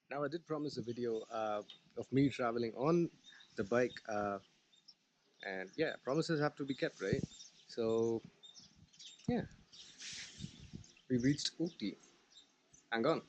Now, I did promise a video of me traveling on the bike, and yeah, promises have to be kept, right? So, yeah, we reached Ooty. Hang on.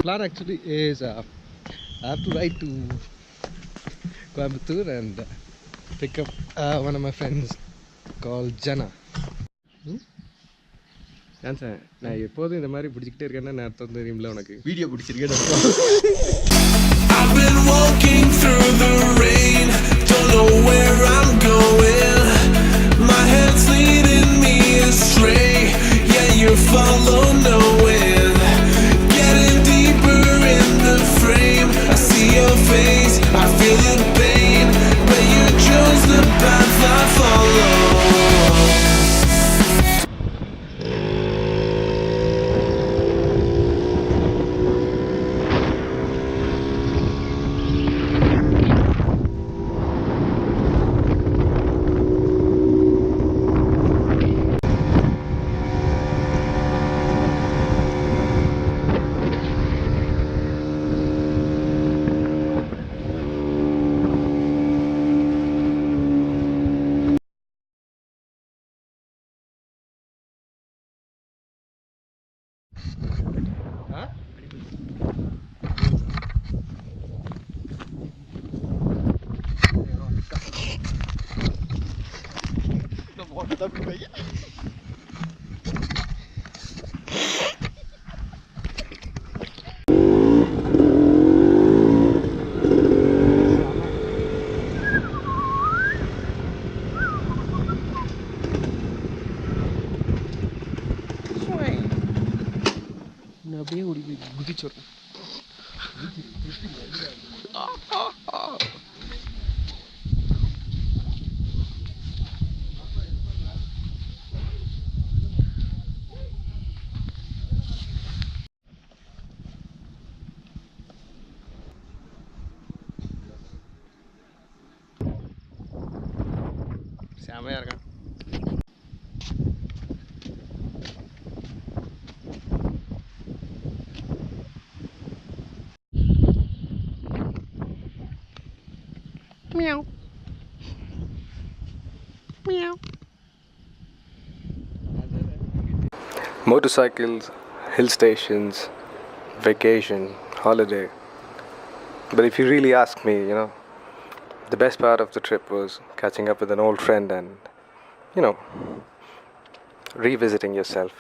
Plan actually is I have to ride to Coimbatore and pick up one of my friends called Jana. நான் எப்போதும் இந்த மாதிரி பிடிச்சிக்கிட்டே இருக்கேன்னா நான் அர்த்தம் தெரியும்ல உனக்கு video பிடிச்சிருக்கேன். I've been walking through the rain, don't know where I'm going. My head's leading me astray, yeah you follow knowing. Getting deeper in the frame, I see your face, I feel the pain, but you chose the path I follow. செமையா இருக்கான். Meow. Meow. Motorcycles, hill stations, vacation, holiday. But if you really ask me, the best part of the trip was catching up with an old friend and, revisiting yourself.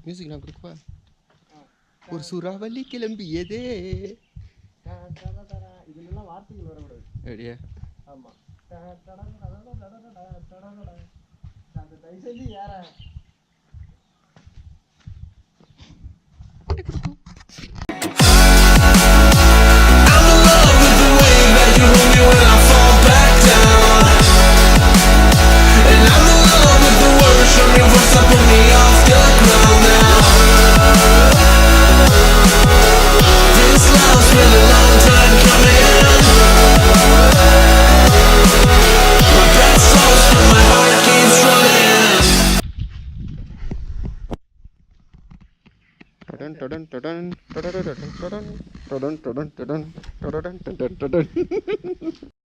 Music நான் கொடுப்பா. ஒரு சூறாவளி கிளம்பியதே. இதெல்லாம் வார்த்தைகள் வரக்கூடாது. அப்படியா? ஆமா. தயவு செஞ்சு யார Dun dun dun dun dun dun dun dun dun dun dun dun dun dun dun dun dun.